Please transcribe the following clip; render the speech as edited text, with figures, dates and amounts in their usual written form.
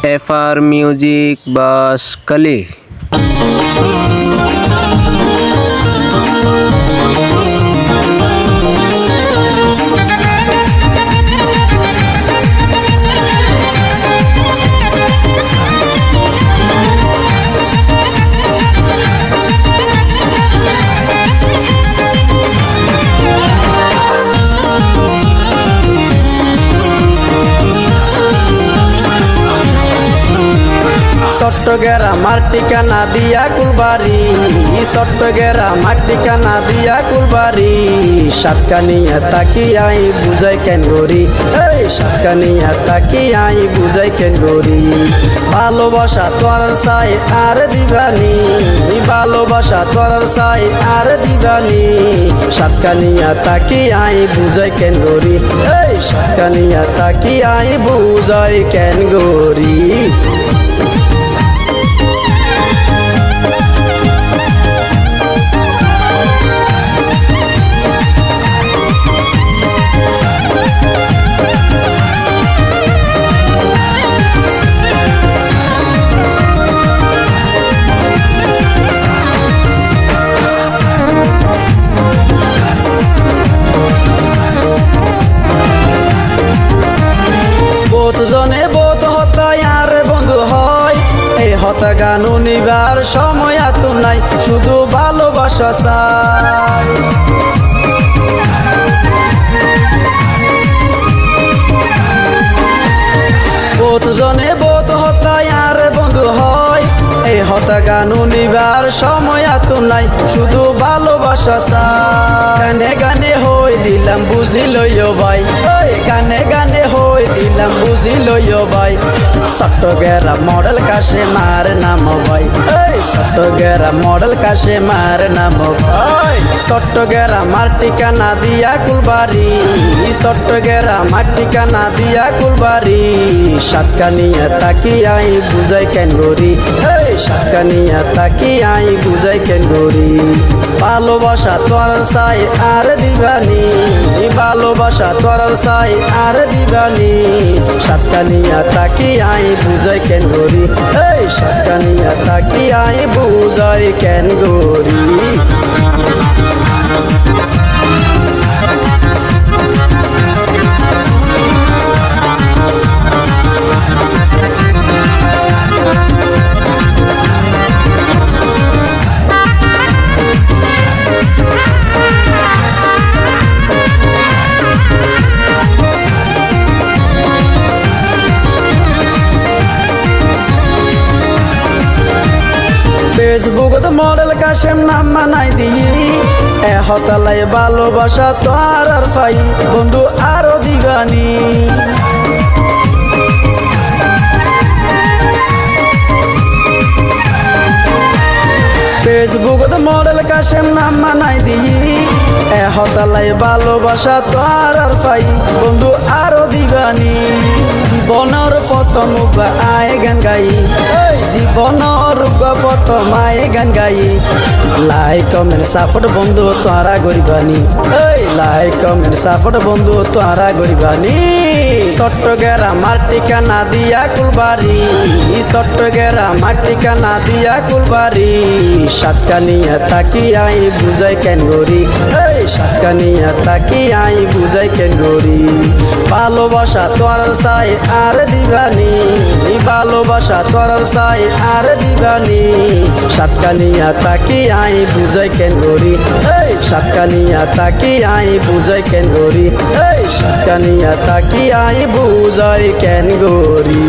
FR Music Bas Kali. Chittagong আমার ঠিকানা দিয়া কুলবাড়ি, চট্টগ্রাম আমার ঠিকানা দিয়া কুলবাড়ি। সাতকানিয়া তাকি আই বুঝাই কেন গরি, এই সাতকানিয়া তাকি আই বুঝাই কেন গরি। ভালোবাসা তোর চাই আর দিবানি, ভালোবাসা তোর চাই আর দিবানি। সাতকানিয়া তাকি আই বুঝাই কেন গরি, এই সাতকানিয়া তাকি আই বুঝাই কেন গরি। জনে বোধ হতায় আর বন্ধু হয়, এই হতা গান নিবার সময় এত নাই, শুধু ভালোবাসা চাই। বোধ জনে বোধ হতায় আর বন্ধু হয়, এই হতা গান নিবার সময় এত নাই, শুধু ভালোবাসা চাই। গানে গানে হই দিলাম বুঝি লইও ভাই, ওই গানে গানে হই দিলাম বুঝি লইও ভাই। চট্টগ্রাম মডেল কাশে মার নাম ভাই, এই চট্টগ্রাম মডেল কাশে মার নাম ভাই। চট্টগ্রাম আমার ঠিকানা দিয়া কুলবাড়ি, চট্টগ্রাম আমার ঠিকানা দিয়া কুলবাড়ি। সাতকানিয়া তাকি আই বুঝাই কেন গরি, এই সাতকানিয়া তাকি আই বুঝাই কেন গরি। ভালোবাসা তোর চাই আর দিবানি, ভালোবাসা তোর চাই আর দিবানি। সাতকানিয়া তাকি আই বুঝাই কেন গরি, এই সাতকানিয়া তাকি আই বুঝাই কেন গরি। ফেসবুকত মডেল কাশেম নাম মানাই দিই, এ হতালাই ভালোবাসা তো আর পাই বন্ধু আরো দিবানি। ফেসবুকত মডেল কাশেম নাম মানাই দিই, এ হতালাই ভালোবাসা তো আর পাই বন্ধু আরো দিবানি। জীবনের প্রথম আয় গান গাই, জীবনের প্রথম আয় গান গাই। লাইক কমেন্ট সাপোর্ট বন্ধু তোরা গরিবানি, এই লাইক কমেন্ট সাপোর্ট বন্ধু তোরা গরিবানি। চট্টগ্রাম আমার ঠিকানা দিয়া কুলবাড়ি, চট্টগ্রাম আমার ঠিকানা দিয়া কুলবাড়ি। সাতকানিয়া তাকি আই বুঝাই কেন গরি, এই সাতকানিয়া তাকি আই বুঝাই কেন গরি। ভালোবাসা তোর চাই আর দিবানি, ভালোবাসা তোর চাই আর দিবানি। সাতকানিয়া তাকি আই বুঝাই কেন গরি, এই সাতকানিয়া তাকি আই বুঝাই কেন গরি, এই সাতকানিয়া তাকি আই বুঝাই কেন গরি।